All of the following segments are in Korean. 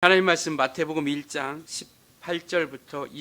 하나님 말씀 마태복음 1장 18절부터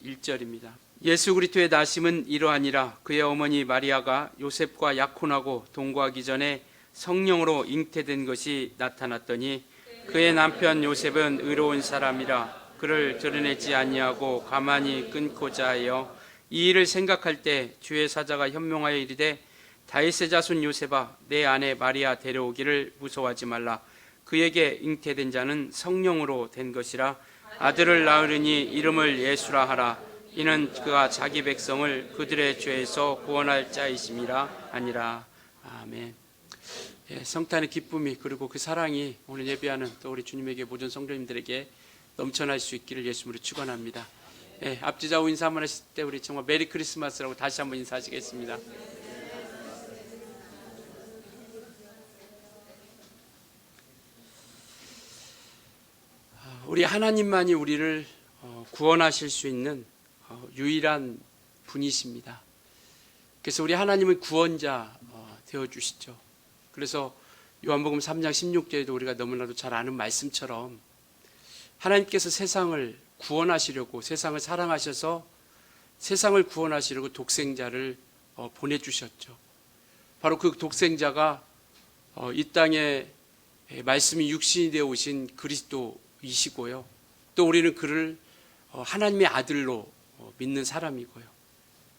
21절입니다. 예수 그리스도의 나심은 이러하니라. 그의 어머니 마리아가 요셉과 약혼하고 동거하기 전에 성령으로 잉태된 것이 나타났더니 그의 남편 요셉은 의로운 사람이라 그를 드러내지 아니하고 가만히 끊고자 하여 이 일을 생각할 때 주의 사자가 현명하여 이르되 다윗의 자손 요셉아 내 아내 마리아 데려오기를 무서워하지 말라. 그에게 잉태된 자는 성령으로 된 것이라. 아들을 낳으리니 이름을 예수라 하라. 이는 그가 자기 백성을 그들의 죄에서 구원할 자이심이라 하니라. 아멘. 성탄의 기쁨이 그리고 그 사랑이 오늘 예배하는 또 우리 주님에게 모든 성도님들에게 넘쳐날 수 있기를 예수님으로 축원합니다. 앞뒤 좌우 인사 한번 하실 때 우리 정말 메리 크리스마스라고 다시 한번 인사하시겠습니다. 우리 하나님만이 우리를 구원하실 수 있는 유일한 분이십니다. 그래서 우리 하나님은 구원자 되어주시죠. 그래서 요한복음 3장 16절에도 우리가 너무나도 잘 아는 말씀처럼 하나님께서 세상을 구원하시려고 세상을 사랑하셔서 세상을 구원하시려고 독생자를 보내주셨죠. 바로 그 독생자가 이 땅에 말씀이 육신이 되어 오신 그리스도이시고요. 또 우리는 그를 하나님의 아들로 믿는 사람이고요.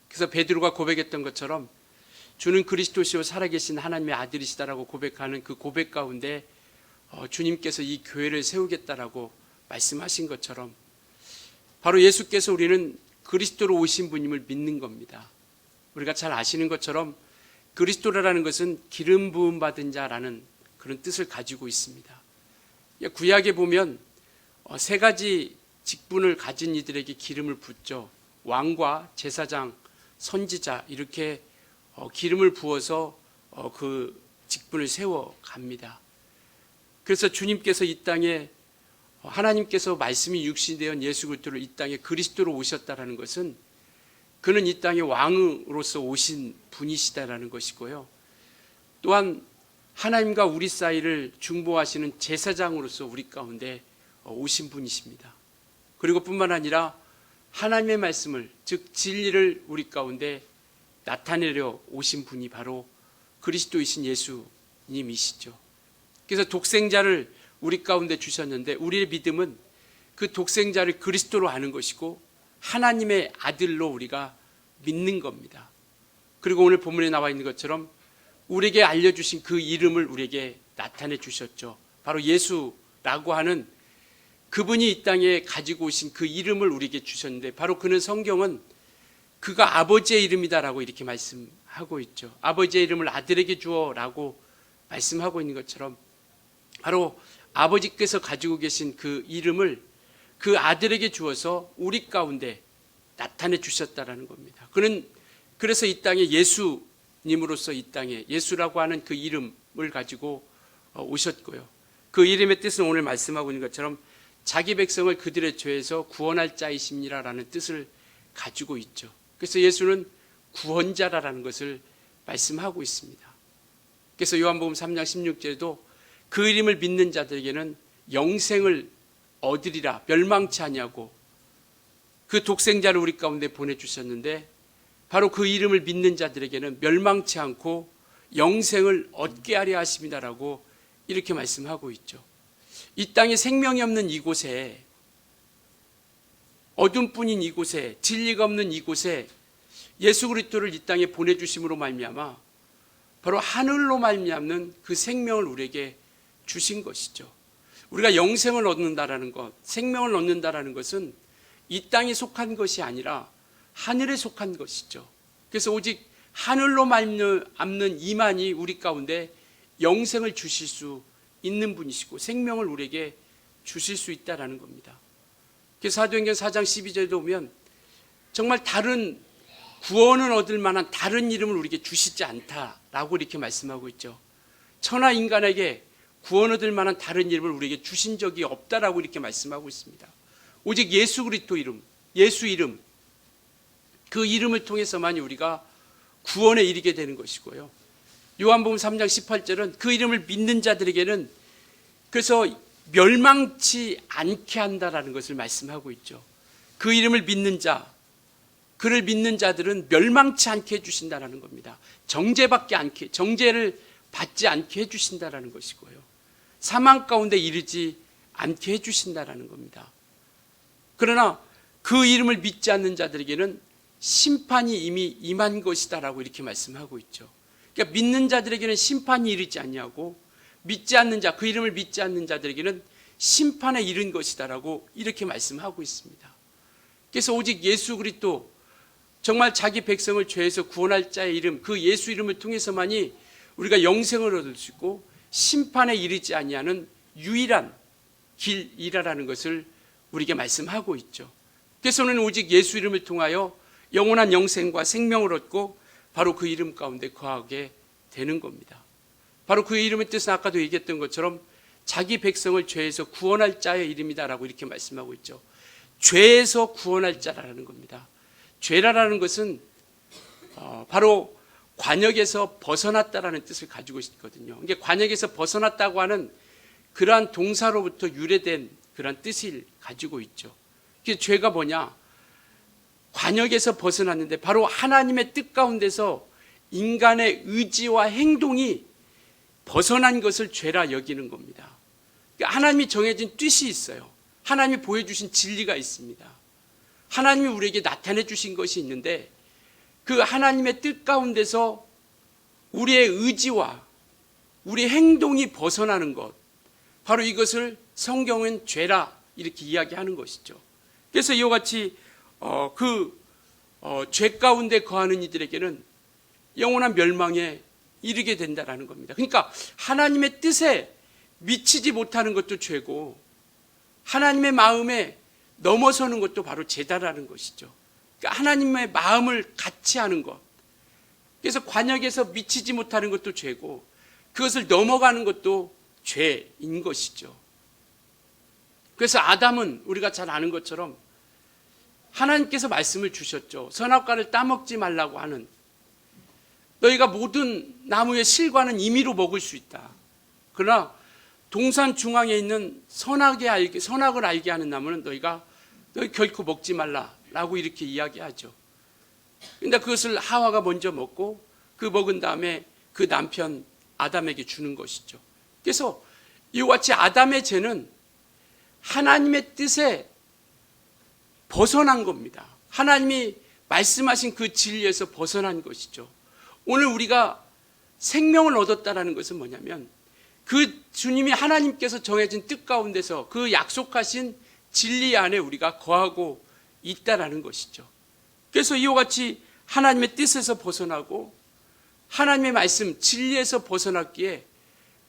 그래서 베드로가 고백했던 것처럼 주는 그리스도시요 살아계신 하나님의 아들이시다라고 고백하는 그 고백 가운데 주님께서 이 교회를 세우겠다라고 말씀하신 것처럼 바로 예수께서 우리는 그리스도로 오신 분임을 믿는 겁니다. 우리가 잘 아시는 것처럼 그리스도라는 것은 기름 부음 받은 자라는 그런 뜻을 가지고 있습니다. 구약에 보면 세 가지 직분을 가진 이들에게 기름을 붓죠. 왕과 제사장, 선지자 이렇게 기름을 부어서 그 직분을 세워갑니다. 그래서 주님께서 이 땅에 하나님께서 말씀이 육신되어 예수 그리스도를 이 땅에 그리스도로 오셨다라는 것은 그는 이 땅에 왕으로서 오신 분이시다라는 것이고요. 또한 하나님과 우리 사이를 중보하시는 제사장으로서 우리 가운데 오신 분이십니다. 그리고 뿐만 아니라 하나님의 말씀을 즉 진리를 우리 가운데 나타내려 오신 분이 바로 그리스도이신 예수님이시죠. 그래서 독생자를 우리 가운데 주셨는데 우리의 믿음은 그 독생자를 그리스도로 아는 것이고 하나님의 아들로 우리가 믿는 겁니다. 그리고 오늘 본문에 나와 있는 것처럼 우리에게 알려주신 그 이름을 우리에게 나타내 주셨죠. 바로 예수라고 하는 그분이 이 땅에 가지고 오신 그 이름을 우리에게 주셨는데 바로 그는 성경은 그가 아버지의 이름이다라고 이렇게 말씀하고 있죠. 아버지의 이름을 아들에게 주어라고 말씀하고 있는 것처럼 바로 아버지께서 가지고 계신 그 이름을 그 아들에게 주어서 우리 가운데 나타내 주셨다라는 겁니다. 그는 그래서 이 땅에 예수님으로서 이 땅에 예수라고 하는 그 이름을 가지고 오셨고요. 그 이름의 뜻은 오늘 말씀하고 있는 것처럼 자기 백성을 그들의 죄에서 구원할 자이십니다라는 뜻을 가지고 있죠. 그래서 예수는 구원자라는 것을 말씀하고 있습니다. 그래서 요한복음 3장 16절에도 그 이름을 믿는 자들에게는 영생을 얻으리라 멸망치 아니하고 그 독생자를 우리 가운데 보내주셨는데 바로 그 이름을 믿는 자들에게는 멸망치 않고 영생을 얻게 하려 하십니다라고 이렇게 말씀하고 있죠. 이 땅에 생명이 없는 이곳에 어둠뿐인 이곳에 진리가 없는 이곳에 예수 그리스도를 이 땅에 보내주심으로 말미암아 바로 하늘로 말미암는 그 생명을 우리에게 주신 것이죠. 우리가 영생을 얻는다라는 것, 생명을 얻는다라는 것은 이 땅에 속한 것이 아니라 하늘에 속한 것이죠. 그래서 오직 하늘로 말미암는 이만이 우리 가운데 영생을 주실 수 있는 분이시고 생명을 우리에게 주실 수 있다라는 겁니다. 그래서 사도행전 4장 12절에 보면 정말 다른 구원을 얻을 만한 다른 이름을 우리에게 주시지 않다라고 이렇게 말씀하고 있죠. 천하 인간에게 구원 얻을 만한 다른 이름을 우리에게 주신 적이 없다라고 이렇게 말씀하고 있습니다. 오직 예수 그리스도 이름, 예수 이름, 그 이름을 통해서만이 우리가 구원에 이르게 되는 것이고요. 요한복음 3장 18절은 그 이름을 믿는 자들에게는 그래서 멸망치 않게 한다라는 것을 말씀하고 있죠. 그 이름을 믿는 자, 그를 믿는 자들은 멸망치 않게 해주신다라는 겁니다. 정죄를 받지 않게 해주신다라는 것이고요. 사망 가운데 이르지 않게 해주신다라는 겁니다. 그러나 그 이름을 믿지 않는 자들에게는 심판이 이미 임한 것이다라고 이렇게 말씀하고 있죠. 그러니까 믿는 자들에게는 심판이 이르지 않냐고, 믿지 않는 자, 그 이름을 믿지 않는 자들에게는 심판에 이른 것이다라고 이렇게 말씀하고 있습니다. 그래서 오직 예수 그리스도, 정말 자기 백성을 죄에서 구원할 자의 이름, 그 예수 이름을 통해서만이 우리가 영생을 얻을 수 있고 심판에 이르지 아니하는 유일한 길이라는 것을 우리에게 말씀하고 있죠. 그래서 오늘 오직 예수 이름을 통하여 영원한 영생과 생명을 얻고 바로 그 이름 가운데 거하게 되는 겁니다. 바로 그 이름의 뜻은 아까도 얘기했던 것처럼 자기 백성을 죄에서 구원할 자의 이름이다라고 이렇게 말씀하고 있죠. 죄에서 구원할 자라는 겁니다. 죄라는 것은 바로 관역에서 벗어났다라는 뜻을 가지고 있거든요. 이게 관역에서 벗어났다고 하는 그러한 동사로부터 유래된 그러한 뜻을 가지고 있죠. 그래서 죄가 뭐냐? 관역에서 벗어났는데 바로 하나님의 뜻 가운데서 인간의 의지와 행동이 벗어난 것을 죄라 여기는 겁니다. 그러니까 하나님이 정해진 뜻이 있어요. 하나님이 보여주신 진리가 있습니다. 하나님이 우리에게 나타내 주신 것이 있는데 그 하나님의 뜻 가운데서 우리의 의지와 우리의 행동이 벗어나는 것, 바로 이것을 성경은 죄라 이렇게 이야기하는 것이죠. 그래서 이와 같이 죄 가운데 거하는 이들에게는 영원한 멸망에 이르게 된다라는 겁니다. 그러니까 하나님의 뜻에 미치지 못하는 것도 죄고 하나님의 마음에 넘어서는 것도 바로 죄다라는 것이죠. 그러니까 하나님의 마음을 같이 하는 것. 그래서 관역에서 미치지 못하는 것도 죄고 그것을 넘어가는 것도 죄인 것이죠. 그래서 아담은 우리가 잘 아는 것처럼 하나님께서 말씀을 주셨죠. 선악과를 따먹지 말라고 하는, 너희가 모든 나무의 실과는 임의로 먹을 수 있다. 그러나 동산 중앙에 있는 선악을 알게 하는 나무는 너희 결코 먹지 말라라고 이렇게 이야기하죠. 그런데 그것을 하와가 먼저 먹고 그 먹은 다음에 그 남편 아담에게 주는 것이죠. 그래서 이와 같이 아담의 죄는 하나님의 뜻에 벗어난 겁니다. 하나님이 말씀하신 그 진리에서 벗어난 것이죠. 오늘 우리가 생명을 얻었다는 것은 뭐냐면 그 주님이 하나님께서 정해진 뜻 가운데서 그 약속하신 진리 안에 우리가 거하고 있다라는 것이죠. 그래서 이와 같이 하나님의 뜻에서 벗어나고 하나님의 말씀 진리에서 벗어났기에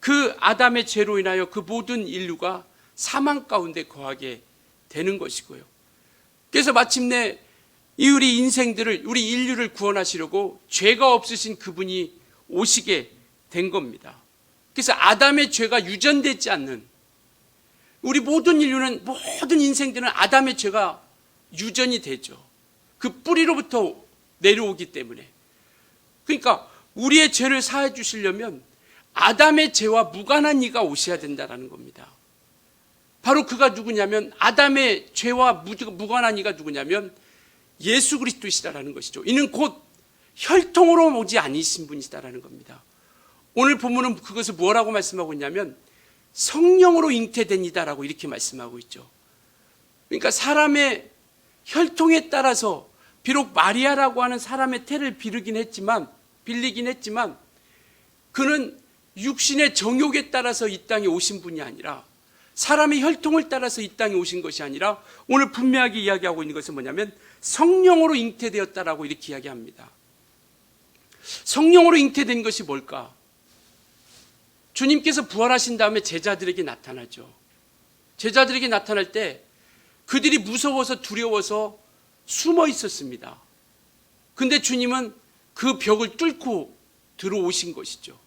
그 아담의 죄로 인하여 그 모든 인류가 사망 가운데 거하게 되는 것이고요. 그래서 마침내 우리 인생들을, 우리 인류를 구원하시려고 죄가 없으신 그분이 오시게 된 겁니다. 그래서 아담의 죄가 유전되지 않는, 우리 모든 인류는, 모든 인생들은 아담의 죄가 유전이 되죠. 그 뿌리로부터 내려오기 때문에. 그러니까 우리의 죄를 사해 주시려면 아담의 죄와 무관한 이가 오셔야 된다는 겁니다. 바로 그가 누구냐면, 아담의 죄와 무관한 이가 누구냐면 예수 그리스도시다라는 것이죠. 이는 곧 혈통으로 오지 아니신 분이시다라는 겁니다. 오늘 본문은 그것을 뭐라고 말씀하고 있냐면 성령으로 잉태된 이다라고 이렇게 말씀하고 있죠. 그러니까 사람의 혈통에 따라서 비록 마리아라고 하는 사람의 태를 빌리긴 했지만 그는 육신의 정욕에 따라서 이 땅에 오신 분이 아니라, 사람의 혈통을 따라서 이 땅에 오신 것이 아니라 오늘 분명하게 이야기하고 있는 것은 뭐냐면 성령으로 잉태되었다라고 이렇게 이야기합니다. 성령으로 잉태된 것이 뭘까? 주님께서 부활하신 다음에 제자들에게 나타나죠. 제자들에게 나타날 때 그들이 무서워서 두려워서 숨어 있었습니다. 근데 주님은 그 벽을 뚫고 들어오신 것이죠.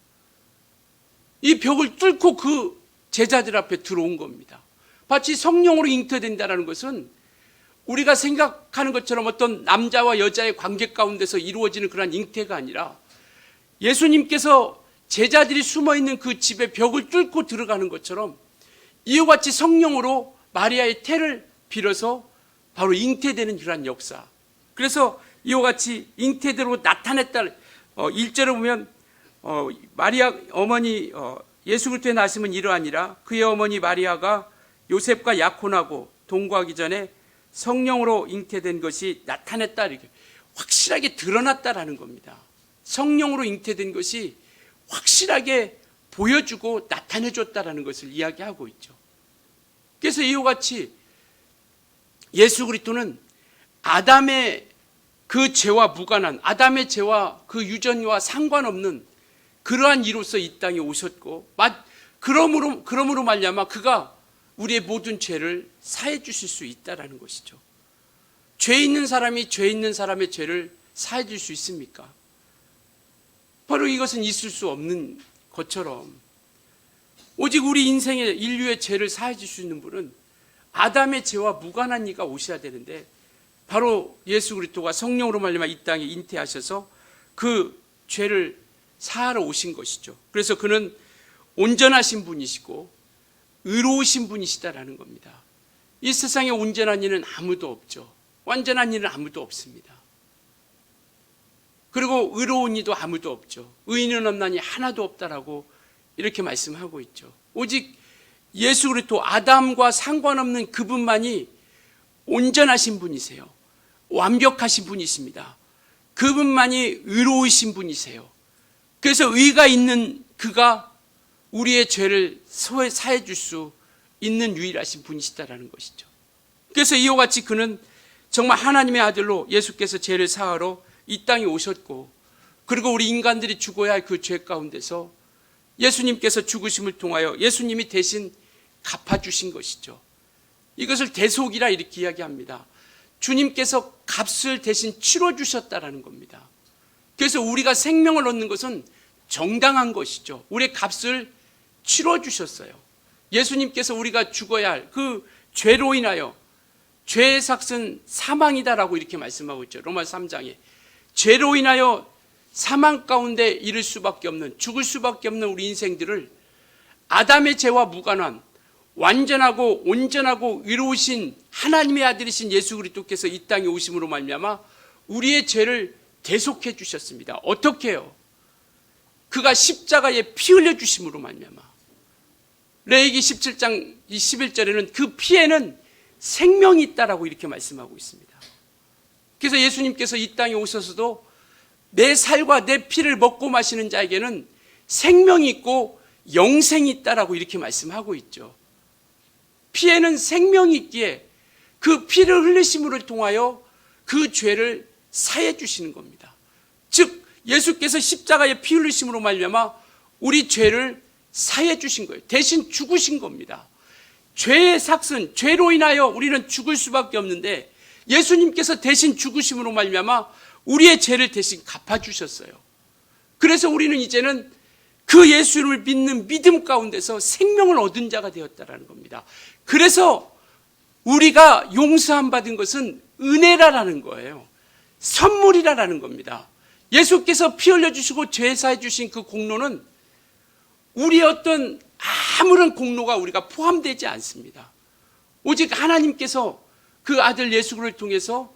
이 벽을 뚫고 그 제자들 앞에 들어온 겁니다. 마치 성령으로 잉태된다는 것은 우리가 생각하는 것처럼 어떤 남자와 여자의 관계 가운데서 이루어지는 그런 잉태가 아니라 예수님께서 제자들이 숨어있는 그 집에 벽을 뚫고 들어가는 것처럼 이와 같이 성령으로 마리아의 태를 빌어서 바로 잉태되는 그러한 역사. 그래서 이와 같이 잉태대로 나타냈다. 1절에 보면 마리아 어머니 예수 그리스도의 나심은 이러하니라. 그의 어머니 마리아가 요셉과 약혼하고 동거하기 전에 성령으로 잉태된 것이 나타냈다. 이렇게 확실하게 드러났다라는 겁니다. 성령으로 잉태된 것이 확실하게 보여주고 나타내줬다라는 것을 이야기하고 있죠. 그래서 이와 같이 예수 그리스도는 아담의 그 죄와 무관한, 아담의 죄와 그 유전과 상관없는 그러한 이로서 이 땅에 오셨고, 그러므로 말미암아 그가 우리의 모든 죄를 사해 주실 수 있다라는 것이죠. 죄 있는 사람이 죄 있는 사람의 죄를 사해 줄 수 있습니까? 바로 이것은 있을 수 없는 것처럼, 오직 우리 인생의 인류의 죄를 사해 줄 수 있는 분은 아담의 죄와 무관한 이가 오셔야 되는데, 바로 예수 그리스도가 성령으로 말미암아 이 땅에 잉태하셔서 그 죄를 사하러 오신 것이죠. 그래서 그는 온전하신 분이시고 의로우신 분이시다라는 겁니다. 이 세상에 온전한 이는 아무도 없죠. 완전한 이는 아무도 없습니다. 그리고 의로운 이도 아무도 없죠. 의인은 없나니 하나도 없다라고 이렇게 말씀하고 있죠. 오직 예수 그리스도 아담과 상관없는 그분만이 온전하신 분이세요. 완벽하신 분이십니다. 그분만이 의로우신 분이세요. 그래서 의가 있는 그가 우리의 죄를 사해 줄 수 있는 유일하신 분이시다라는 것이죠. 그래서 이와 같이 그는 정말 하나님의 아들로 예수께서 죄를 사하러 이 땅에 오셨고, 그리고 우리 인간들이 죽어야 할 그 죄 가운데서 예수님께서 죽으심을 통하여 예수님이 대신 갚아주신 것이죠. 이것을 대속이라 이렇게 이야기합니다. 주님께서 값을 대신 치러주셨다라는 겁니다. 그래서 우리가 생명을 얻는 것은 정당한 것이죠. 우리의 값을 치러주셨어요. 예수님께서 우리가 죽어야 할 그 죄로 인하여, 죄의 삭은 사망이다라고 이렇게 말씀하고 있죠. 로마서 3장에 죄로 인하여 사망 가운데 이를 수밖에 없는, 죽을 수밖에 없는 우리 인생들을 아담의 죄와 무관한 완전하고 온전하고 의로우신 하나님의 아들이신 예수 그리스도께서 이 땅에 오심으로 말미암아 우리의 죄를 대속해 주셨습니다. 어떻게 해요? 그가 십자가에 피 흘려 주심으로 말미암아. 레위기 17장 21절에는 그 피에는 생명이 있다라고 이렇게 말씀하고 있습니다. 그래서 예수님께서 이 땅에 오셔서도 내 살과 내 피를 먹고 마시는 자에게는 생명이 있고 영생이 있다라고 이렇게 말씀하고 있죠. 피에는 생명이 있기에 그 피를 흘리심을 통하여 그 죄를 사해 주시는 겁니다. 즉 예수께서 십자가에 피 흘리심으로 말미암아 우리 죄를 사해 주신 거예요. 대신 죽으신 겁니다. 죄의 삭은, 죄로 인하여 우리는 죽을 수밖에 없는데 예수님께서 대신 죽으심으로 말미암아 우리의 죄를 대신 갚아주셨어요. 그래서 우리는 이제는 그 예수를 믿는 믿음 가운데서 생명을 얻은 자가 되었다라는 겁니다. 그래서 우리가 용서함 받은 것은 은혜라라는 거예요. 선물이라는 겁니다. 예수께서 피 흘려주시고 죄 사해 주신 그 공로는 우리의 어떤 아무런 공로가 우리가 포함되지 않습니다. 오직 하나님께서 그 아들 예수를 통해서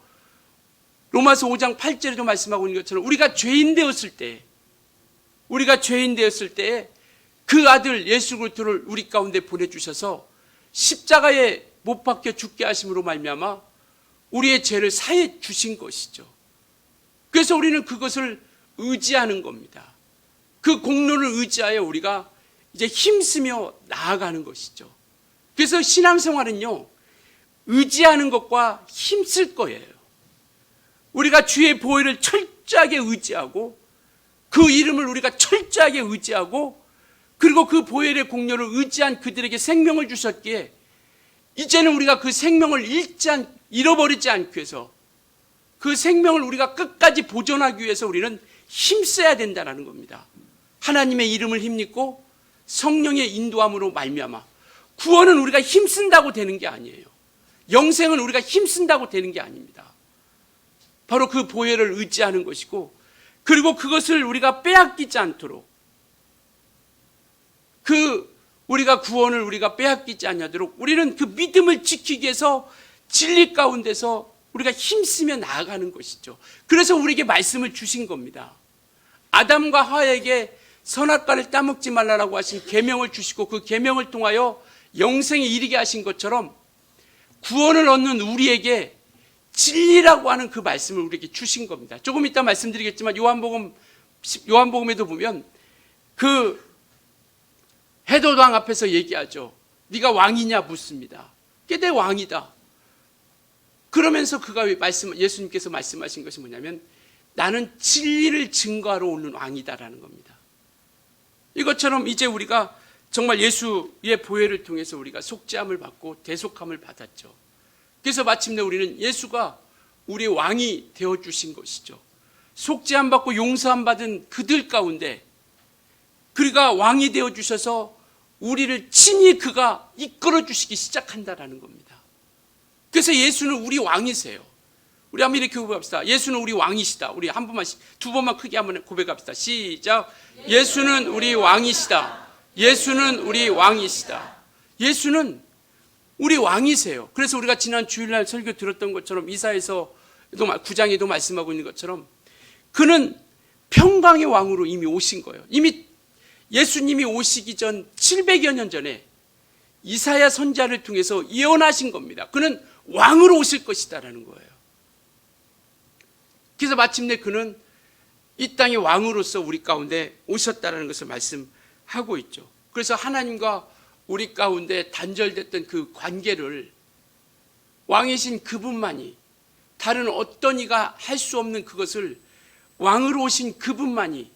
로마서 5장 8절에도 말씀하고 있는 것처럼 우리가 죄인 되었을 때 그 아들 예수 그리스도를 우리 가운데 보내주셔서 십자가에 못 박혀 죽게 하심으로 말미암아 우리의 죄를 사해 주신 것이죠. 그래서 우리는 그것을 의지하는 겁니다. 그 공로를 의지하여 우리가 이제 힘쓰며 나아가는 것이죠. 그래서 신앙생활은요, 의지하는 것과 힘쓸 거예요. 우리가 주의 보혈을 철저하게 의지하고 그 이름을 우리가 철저하게 의지하고 그리고 그 보혈의 공로를 의지한 그들에게 생명을 주셨기에 이제는 우리가 그 생명을 잃어버리지 않기 위해서 그 생명을 우리가 끝까지 보존하기 위해서 우리는 힘써야 된다는 겁니다. 하나님의 이름을 힘입고 성령의 인도함으로 말미암아 구원은 우리가 힘쓴다고 되는 게 아니에요. 영생은 우리가 힘쓴다고 되는 게 아닙니다. 바로 그 보혈을 의지하는 것이고 그리고 그것을 우리가 빼앗기지 않도록 그 우리가 구원을 우리가 빼앗기지 않도록 우리는 그 믿음을 지키기 위해서 진리 가운데서 우리가 힘쓰며 나아가는 것이죠. 그래서 우리에게 말씀을 주신 겁니다. 아담과 하와에게 선악과를 따먹지 말라라고 하신 계명을 주시고 그 계명을 통하여 영생에 이르게 하신 것처럼 구원을 얻는 우리에게 진리라고 하는 그 말씀을 우리에게 주신 겁니다. 조금 이따 말씀드리겠지만 요한복음에도 보면 그 헤롯 왕 앞에서 얘기하죠. 네가 왕이냐 묻습니다. 그게 내 왕이다. 그러면서 예수님께서 말씀하신 것이 뭐냐면 나는 진리를 증거하러 오는 왕이다라는 겁니다. 이것처럼 이제 우리가 정말 예수의 보혈을 통해서 우리가 속죄함을 받고 대속함을 받았죠. 그래서 마침내 우리는 예수가 우리의 왕이 되어주신 것이죠. 속죄함 받고 용서함 받은 그들 가운데 그가 왕이 되어주셔서 우리를 친히 그가 이끌어주시기 시작한다라는 겁니다. 그래서 예수는 우리 왕이세요. 우리 한번 이렇게 고백합시다. 예수는 우리 왕이시다. 우리 한 번만, 두 번만 크게 한번 고백합시다. 시작. 예수는 우리 왕이시다. 예수는 우리 왕이시다. 예수는 우리 왕이세요. 그래서 우리가 지난 주일날 설교 들었던 것처럼 이사야서 9장에도 말씀하고 있는 것처럼 그는 평강의 왕으로 이미 오신 거예요. 이미 예수님이 오시기 전 700여 년 전에 이사야 선지자를 통해서 예언하신 겁니다. 그는 왕으로 오실 것이다라는 거예요. 그래서 마침내 그는 이 땅의 왕으로서 우리 가운데 오셨다라는 것을 말씀하고 있죠. 그래서 하나님과 우리 가운데 단절됐던 그 관계를 왕이신 그분만이, 다른 어떤 이가 할 수 없는 그것을 왕으로 오신 그분만이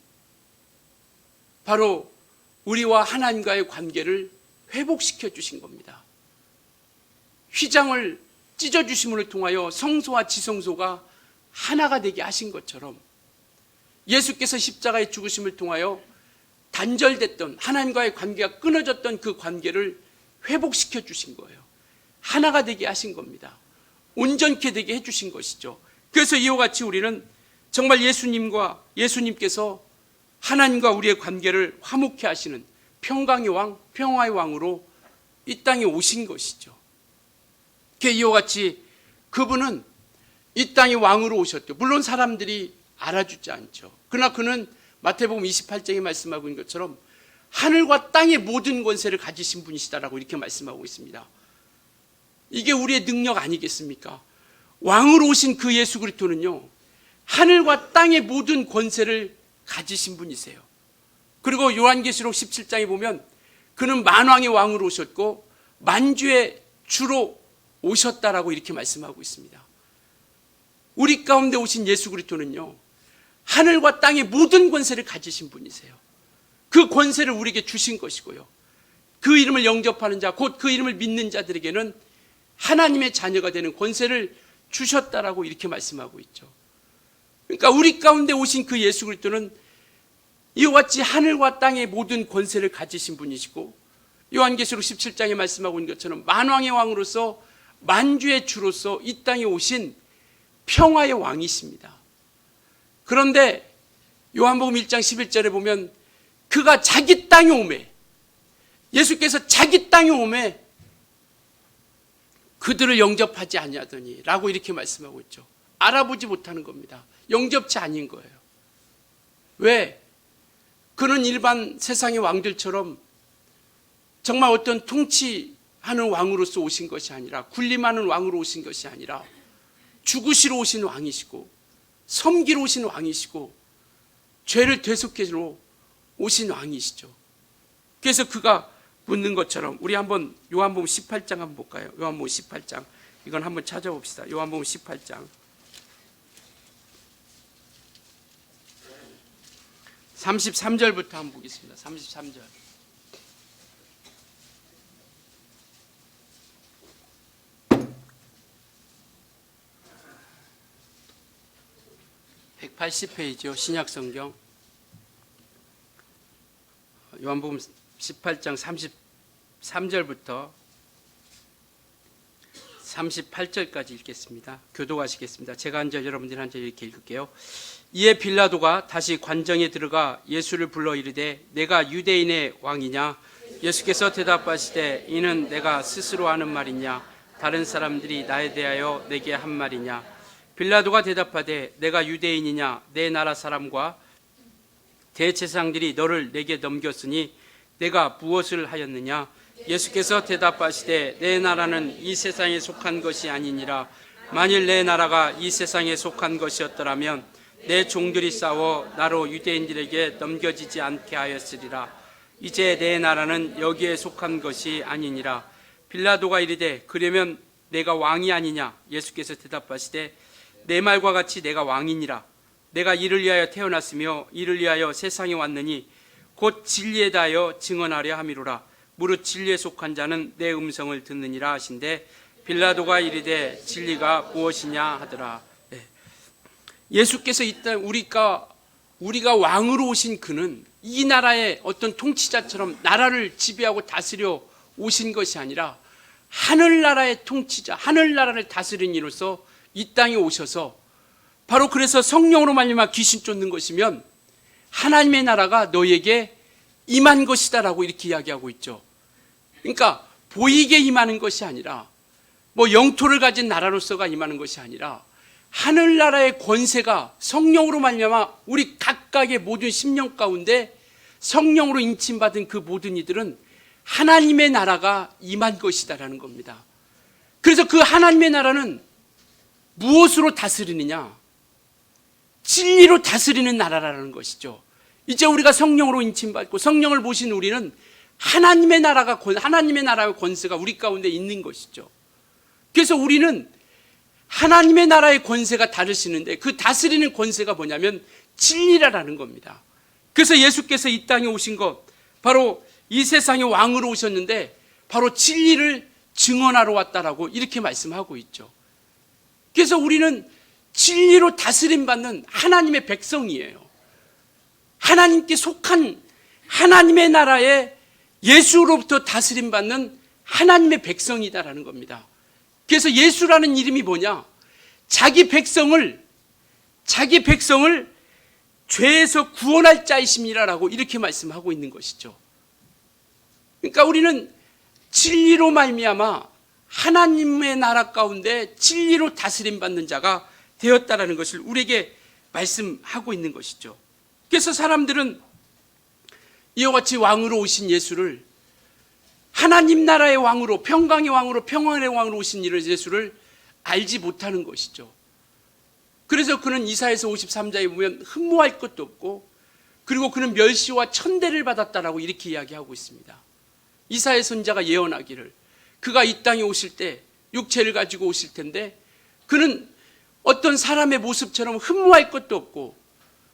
바로 우리와 하나님과의 관계를 회복시켜 주신 겁니다. 휘장을 찢어주심을 통하여 성소와 지성소가 하나가 되게 하신 것처럼 예수께서 십자가의 죽으심을 통하여 단절됐던 하나님과의 관계가 끊어졌던 그 관계를 회복시켜 주신 거예요. 하나가 되게 하신 겁니다. 온전케 되게 해주신 것이죠. 그래서 이와 같이 우리는 정말 예수님께서 하나님과 우리의 관계를 화목케 하시는 평강의 왕, 평화의 왕으로 이 땅에 오신 것이죠. 이와 같이 그분은 이 땅의 왕으로 오셨죠. 물론 사람들이 알아주지 않죠. 그러나 그는 마태복음 28장에 말씀하고 있는 것처럼 하늘과 땅의 모든 권세를 가지신 분이시다라고 이렇게 말씀하고 있습니다. 이게 우리의 능력 아니겠습니까? 왕으로 오신 그 예수 그리스도는요, 하늘과 땅의 모든 권세를 가지신 분이세요. 그리고 요한계시록 17장에 보면 그는 만왕의 왕으로 오셨고 만주의 주로 오셨다라고 이렇게 말씀하고 있습니다. 우리 가운데 오신 예수 그리스도는요, 하늘과 땅의 모든 권세를 가지신 분이세요. 그 권세를 우리에게 주신 것이고요, 그 이름을 영접하는 자, 곧 그 이름을 믿는 자들에게는 하나님의 자녀가 되는 권세를 주셨다라고 이렇게 말씀하고 있죠. 그러니까 우리 가운데 오신 그 예수 그리스도는 이와 같이 하늘과 땅의 모든 권세를 가지신 분이시고, 요한계시록 17장에 말씀하고 있는 것처럼 만왕의 왕으로서 만주의 주로서 이 땅에 오신 평화의 왕이십니다. 그런데 요한복음 1장 11절에 보면 그가 자기 땅에 오매, 예수께서 자기 땅에 오매 그들을 영접하지 아니하더니 라고 이렇게 말씀하고 있죠. 알아보지 못하는 겁니다. 영접치 아닌 거예요. 왜? 그는 일반 세상의 왕들처럼 정말 어떤 통치하는 왕으로서 오신 것이 아니라, 군림하는 왕으로 오신 것이 아니라 죽으시러 오신 왕이시고 섬기러 오신 왕이시고 죄를 되속해로 오신 왕이시죠. 그래서 그가 묻는 것처럼 우리 한번 요한복음 18장 한번 볼까요? 요한복음 18장, 이건 한번 찾아봅시다. 요한복음 18장 33절부터 한번 보겠습니다. 33절. (180페이지요) 신약성경 요한복음 18장 33절부터 38절까지 읽겠습니다. 교독하시겠습니다. 제가 한 절, 여러분들이 한 절 이렇게 읽을게요. 이에 빌라도가 다시 관정에 들어가 예수를 불러 이르되 내가 유대인의 왕이냐? 예수께서 대답하시되 이는 내가 스스로 하는 말이냐 다른 사람들이 나에 대하여 내게 한 말이냐. 빌라도가 대답하되 내가 유대인이냐 내 나라 사람과 대제사장들이 너를 내게 넘겼으니 내가 무엇을 하였느냐. 예수께서 대답하시되 내 나라는 이 세상에 속한 것이 아니니라. 만일 내 나라가 이 세상에 속한 것이었더라면 내 종들이 싸워 나로 유대인들에게 넘겨지지 않게 하였으리라. 이제 내 나라는 여기에 속한 것이 아니니라. 빌라도가 이르되 그러면 내가 왕이 아니냐. 예수께서 대답하시되 내 말과 같이 내가 왕이니라. 내가 이를 위하여 태어났으며 이를 위하여 세상에 왔느니 곧 진리에 대하여 증언하려 함이로라. 무릇 진리에 속한 자는 내 음성을 듣느니라 하신대 빌라도가 이르되 진리가 무엇이냐 하더라. 예수께서 이땅 우리가 왕으로 오신 그는 이 나라의 어떤 통치자처럼 나라를 지배하고 다스려 오신 것이 아니라 하늘나라의 통치자, 하늘나라를 다스린 이로서 이 땅에 오셔서 바로 그래서 성령으로 말미암아 귀신 쫓는 것이면 하나님의 나라가 너에게 임한 것이다라고 이렇게 이야기하고 있죠. 그러니까 보이게 임하는 것이 아니라 뭐 영토를 가진 나라로서가 임하는 것이 아니라 하늘나라의 권세가 성령으로 말미암아 우리 각각의 모든 심령 가운데 성령으로 인침받은 그 모든 이들은 하나님의 나라가 임한 것이다라는 겁니다. 그래서 그 하나님의 나라는 무엇으로 다스리느냐? 진리로 다스리는 나라라는 것이죠. 이제 우리가 성령으로 인침받고 성령을 모신 우리는 하나님의 나라의 권세가 우리 가운데 있는 것이죠. 그래서 우리는 하나님의 나라의 권세가 다르시는데 그 다스리는 권세가 뭐냐면 진리라는 겁니다. 그래서 예수께서 이 땅에 오신 것, 바로 이 세상의 왕으로 오셨는데 바로 진리를 증언하러 왔다라고 이렇게 말씀하고 있죠. 그래서 우리는 진리로 다스림받는 하나님의 백성이에요. 하나님께 속한 하나님의 나라에 예수로부터 다스림받는 하나님의 백성이다라는 겁니다. 그래서 예수라는 이름이 뭐냐? 자기 백성을 죄에서 구원할 자이심이라고 이렇게 말씀하고 있는 것이죠. 그러니까 우리는 진리로 말미암아 하나님의 나라 가운데 진리로 다스림받는 자가 되었다라는 것을 우리에게 말씀하고 있는 것이죠. 그래서 사람들은 이와 같이 왕으로 오신 예수를, 하나님 나라의 왕으로, 평강의 왕으로, 평안의 왕으로 오신 예수를 알지 못하는 것이죠. 그래서 그는 이사야서 53장에 보면 흠모할 것도 없고, 그리고 그는 멸시와 천대를 받았다라고 이렇게 이야기하고 있습니다. 이사야 선지자가 예언하기를 그가 이 땅에 오실 때 육체를 가지고 오실 텐데 그는 어떤 사람의 모습처럼 흠모할 것도 없고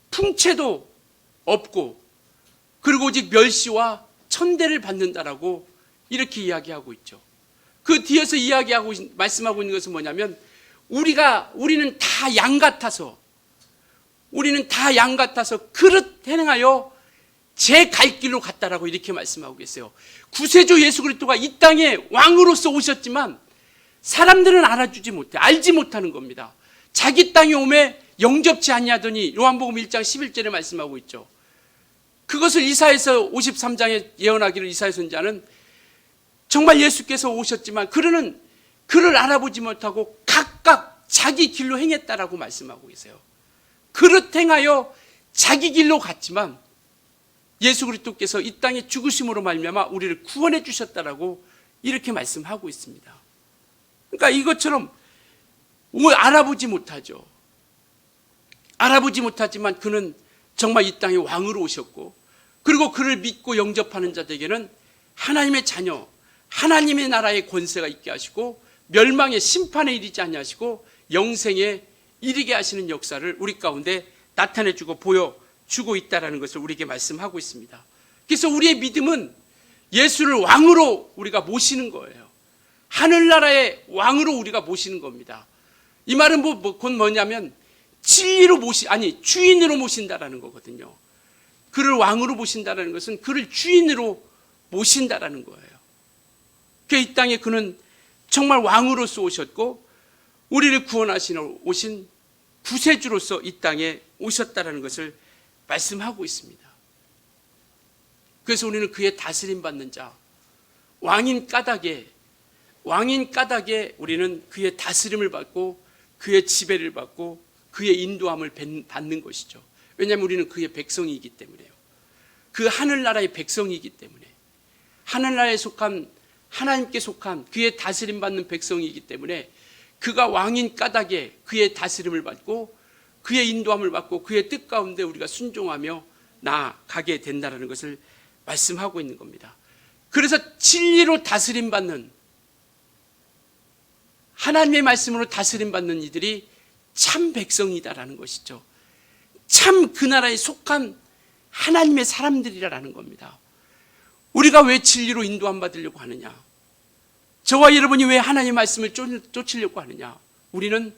풍채도 없고 그리고 오직 멸시와 천대를 받는다라고 이렇게 이야기하고 있죠. 그 뒤에서 말씀하고 있는 것은 뭐냐면 우리는 다 양 같아서 그릇 행하여 제 갈 길로 갔다라고 이렇게 말씀하고 계세요. 구세주 예수 그리스도가 이 땅에 왕으로서 오셨지만 사람들은 알지 못하는 겁니다. 자기 땅에 오매 영접치 아니하더니 요한복음 1장 11절에 말씀하고 있죠. 그것을 이사야서 53장에 예언하기를 이사야 선지자는 정말 예수께서 오셨지만 그를 알아보지 못하고 각각 자기 길로 행했다라고 말씀하고 계세요. 그릇 행하여 자기 길로 갔지만 예수 그리스도께서 이 땅에 죽으심으로 말미암아 우리를 구원해 주셨다라고 이렇게 말씀하고 있습니다. 그러니까 이것처럼 알아보지 못하죠. 알아보지 못하지만 그는 정말 이 땅에 왕으로 오셨고 그리고 그를 믿고 영접하는 자들에게는 하나님의 자녀, 하나님의 나라의 권세가 있게 하시고 멸망의 심판에 이르지 아니하시고 영생에 이르게 하시는 역사를 우리 가운데 나타내주고 보여주고 있다는 것을 우리에게 말씀하고 있습니다. 그래서 우리의 믿음은 예수를 왕으로 우리가 모시는 거예요. 하늘나라의 왕으로 우리가 모시는 겁니다. 이 말은 곧 뭐냐면 주인으로 모신다라는 거거든요. 그를 왕으로 모신다라는 것은 그를 주인으로 모신다라는 거예요. 이 땅에 그는 정말 왕으로서 오셨고 우리를 구원하시러 오신 구세주로서 이 땅에 오셨다라는 것을 말씀하고 있습니다. 그래서 우리는 그의 다스림 받는 자, 왕인 까닭에 우리는 그의 다스림을 받고 그의 지배를 받고 그의 인도함을 받는 것이죠. 왜냐하면 우리는 그의 백성이기 때문에요. 그 하늘나라의 백성이기 때문에, 하늘나라에 속한, 하나님께 속한 그의 다스림 받는 백성이기 때문에 그가 왕인 까닭에 그의 다스림을 받고 그의 인도함을 받고 그의 뜻 가운데 우리가 순종하며 나아가게 된다는 것을 말씀하고 있는 겁니다. 그래서 진리로 다스림 받는, 하나님의 말씀으로 다스림 받는 이들이 참 백성이다라는 것이죠. 참 그 나라에 속한 하나님의 사람들이라는 겁니다. 우리가 왜 진리로 인도함 받으려고 하느냐? 저와 여러분이 왜 하나님의 말씀을 쫓으려고 하느냐? 우리는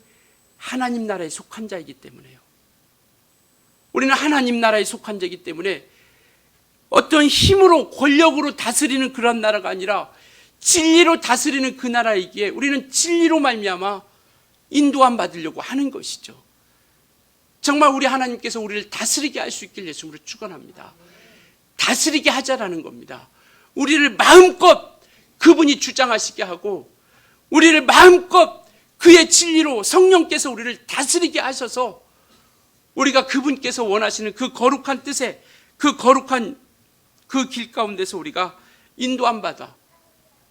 하나님 나라에 속한 자이기 때문에요. 우리는 하나님 나라에 속한 자이기 때문에 어떤 힘으로 권력으로 다스리는 그런 나라가 아니라 진리로 다스리는 그 나라이기에 우리는 진리로 말미암아 인도함 받으려고 하는 것이죠. 정말 우리 하나님께서 우리를 다스리게 할 수 있길 예수님으로 축원합니다. 다스리게 하자라는 겁니다. 우리를 마음껏 그분이 주장하시게 하고 우리를 마음껏 그의 진리로 성령께서 우리를 다스리게 하셔서 우리가 그분께서 원하시는 그 거룩한 뜻에, 그 거룩한 그 길 가운데서 우리가 인도함 받아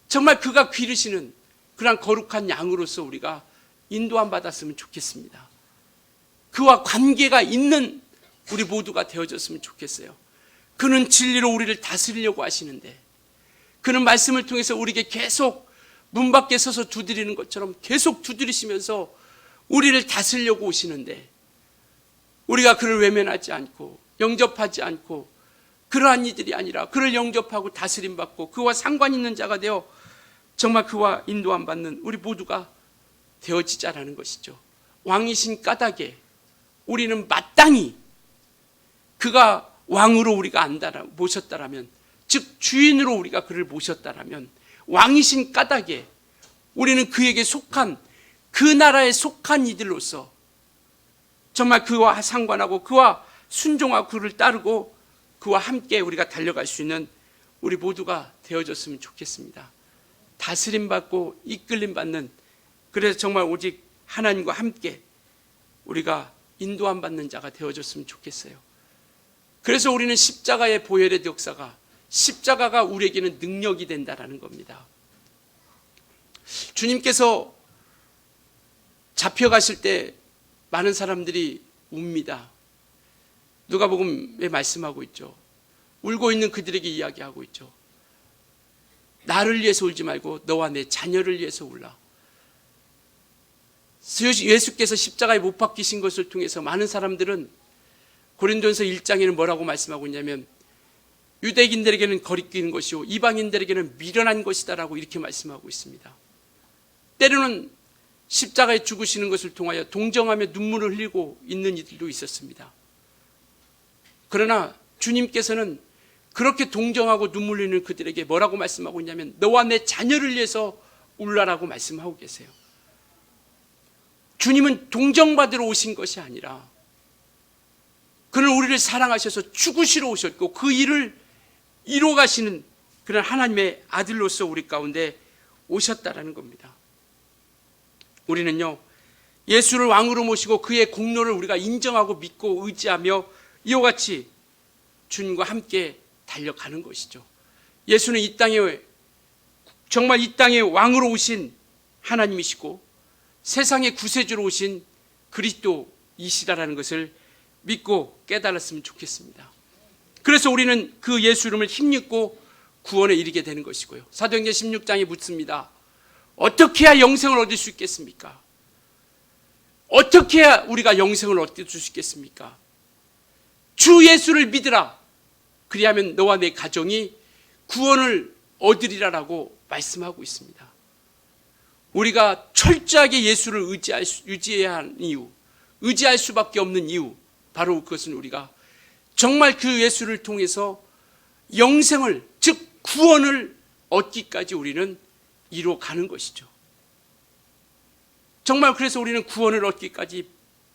정말 그가 기르시는 그런 거룩한 양으로서 우리가 인도함 받았으면 좋겠습니다. 그와 관계가 있는 우리 모두가 되어졌으면 좋겠어요. 그는 진리로 우리를 다스리려고 하시는데, 그는 말씀을 통해서 우리에게 계속 문 밖에 서서 두드리는 것처럼 계속 두드리시면서 우리를 다스리려고 오시는데, 우리가 그를 외면하지 않고 영접하지 않고 그러한 이들이 아니라 그를 영접하고 다스림받고 그와 상관 있는 자가 되어 정말 그와 인도함 받는 우리 모두가 되어지자라는 것이죠. 왕이신 까닭에 우리는 마땅히 그가 왕으로 우리가 모셨다라면, 즉 주인으로 우리가 그를 모셨다라면, 왕이신 까닭에 우리는 그에게 속한, 그 나라에 속한 이들로서 정말 그와 상관하고 그와 순종하고 그를 따르고 그와 함께 우리가 달려갈 수 있는 우리 모두가 되어졌으면 좋겠습니다. 다스림 받고 이끌림 받는, 그래서 정말 오직 하나님과 함께 우리가 인도함 받는 자가 되어졌으면 좋겠어요. 그래서 우리는 십자가의 보혈의 역사가, 십자가가 우리에게는 능력이 된다라는 겁니다. 주님께서 잡혀가실 때 많은 사람들이 웁니다. 누가복음에 말씀하고 있죠. 울고 있는 그들에게 이야기하고 있죠. 나를 위해서 울지 말고 너와 내 자녀를 위해서 울라. 예수께서 십자가에 못 박히신 것을 통해서 많은 사람들은 고린도전서 1장에는 뭐라고 말씀하고 있냐면 유대인들에게는 거리끼는 것이요 이방인들에게는 미련한 것이다라고 이렇게 말씀하고 있습니다. 때로는 십자가에 죽으시는 것을 통하여 동정하며 눈물을 흘리고 있는 이들도 있었습니다. 그러나 주님께서는 그렇게 동정하고 눈물 흘리는 그들에게 뭐라고 말씀하고 있냐면 너와 내 자녀를 위해서 울라라고 말씀하고 계세요. 주님은 동정받으러 오신 것이 아니라 그는 우리를 사랑하셔서 죽으시러 오셨고 그 일을 이루어 가시는 그런 하나님의 아들로서 우리 가운데 오셨다라는 겁니다. 우리는요, 예수를 왕으로 모시고 그의 공로를 우리가 인정하고 믿고 의지하며 이와 같이 주님과 함께 달려가는 것이죠. 예수는 이 땅에 정말 이 땅에 왕으로 오신 하나님이시고 세상의 구세주로 오신 그리스도이시다라는 것을 믿고 깨달았으면 좋겠습니다. 그래서 우리는 그 예수 이름을 힘입고 구원에 이르게 되는 것이고요. 사도행전 16장에 묻습니다. 어떻게 해야 영생을 얻을 수 있겠습니까? 어떻게 해야 우리가 영생을 얻을 수 있겠습니까? 주 예수를 믿으라. 그리하면 너와 내 가정이 구원을 얻으리라라고 말씀하고 있습니다. 우리가 철저하게 예수를 의지해야 하는 이유, 의지할 수밖에 없는 이유, 바로 그것은 우리가 정말 그 예수를 통해서 영생을, 즉 구원을 얻기까지 우리는 이루어가는 것이죠. 정말 그래서 우리는 구원을 얻기까지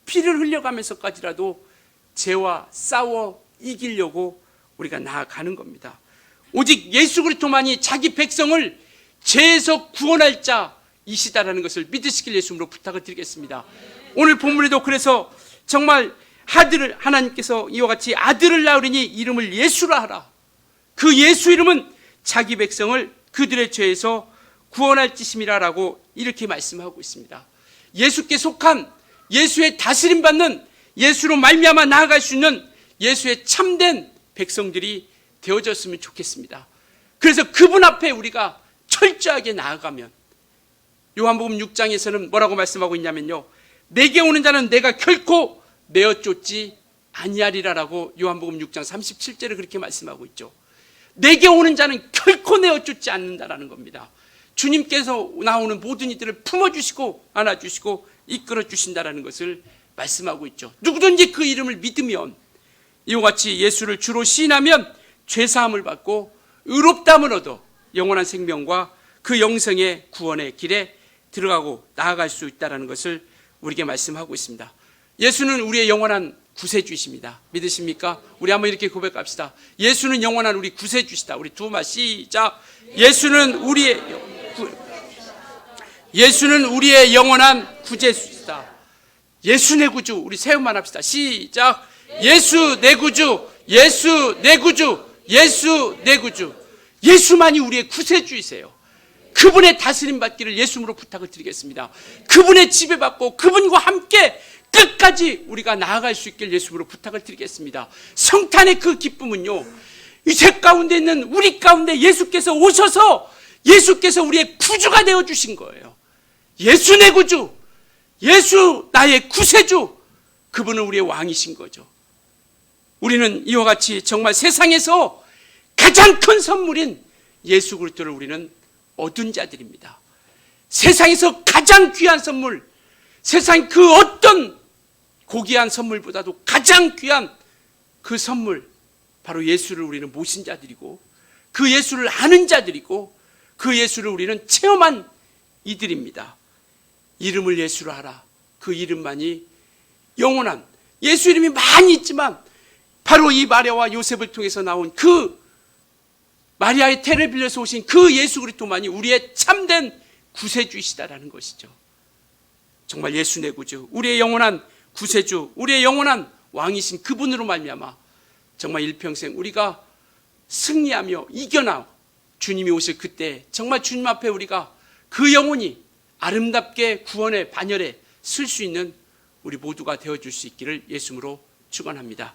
피를 흘려가면서까지라도 죄와 싸워 이기려고 우리가 나아가는 겁니다. 오직 예수 그리스도만이 자기 백성을 죄에서 구원할 자이시다라는 것을 믿으시길 예수님으로 부탁을 드리겠습니다. 오늘 본문에도 그래서 정말 아들을, 하나님께서 이와 같이 아들을 낳으리니 이름을 예수라 하라. 그 예수 이름은 자기 백성을 그들의 죄에서 구원할 짓임이라라고 이렇게 말씀하고 있습니다. 예수께 속한, 예수의 다스림 받는, 예수로 말미암아 나아갈 수 있는 예수의 참된 백성들이 되어졌으면 좋겠습니다. 그래서 그분 앞에 우리가 철저하게 나아가면, 요한복음 6장에서는 뭐라고 말씀하고 있냐면요, 내게 오는 자는 내가 결코 내어 쫓지 아니하리라라고 요한복음 6장 37절에 그렇게 말씀하고 있죠. 내게 오는 자는 결코 내어 쫓지 않는다라는 겁니다. 주님께서 나오는 모든 이들을 품어주시고 안아주시고 이끌어주신다라는 것을 말씀하고 있죠. 누구든지 그 이름을 믿으면, 이와 같이 예수를 주로 시인하면 죄사함을 받고 의롭다함을 얻어 영원한 생명과 그 영생의 구원의 길에 들어가고 나아갈 수 있다는 것을 우리에게 말씀하고 있습니다. 예수는 우리의 영원한 구세주이십니다. 믿으십니까? 우리 한번 이렇게 고백합시다. 예수는 영원한 우리 구세주시다. 우리 두 말 시작. 예수는 우리의 영원한 구세주시다. 예수 내 구주. 우리 세 번만 합시다. 시작. 예수 내 구주. 예수 내 구주. 예수 내 구주. 예수만이 우리의 구세주이세요. 그분의 다스림 받기를 예수님으로 부탁을 드리겠습니다. 그분의 지배받고 그분과 함께 끝까지 우리가 나아갈 수 있길 예수님으로 부탁을 드리겠습니다. 성탄의 그 기쁨은요, 이 세 가운데 있는 우리 가운데 예수께서 오셔서 예수께서 우리의 구주가 되어주신 거예요. 예수 내 구주, 예수 나의 구세주, 그분은 우리의 왕이신 거죠. 우리는 이와 같이 정말 세상에서 가장 큰 선물인 예수 그리스도를 우리는 얻은 자들입니다. 세상에서 가장 귀한 선물, 세상 그 어떤 고귀한 선물보다도 가장 귀한 그 선물, 바로 예수를 우리는 모신 자들이고, 그 예수를 아는 자들이고, 그 예수를 우리는 체험한 이들입니다. 이름을 예수로 하라. 그 이름만이 영원한, 예수 이름이 많이 있지만 바로 이 마리아와 요셉을 통해서 나온 그 마리아의 태를 빌려서 오신 그 예수 그리스도만이 우리의 참된 구세주이시다라는 것이죠. 정말 예수 내 구주, 우리의 영원한 구세주, 우리의 영원한 왕이신 그분으로 말미암아 정말 일평생 우리가 승리하며 이겨나 주님이 오실 그때 정말 주님 앞에 우리가 그 영혼이 아름답게 구원의 반열에 쓸 수 있는 우리 모두가 되어줄 수 있기를 예수님으로 축원합니다.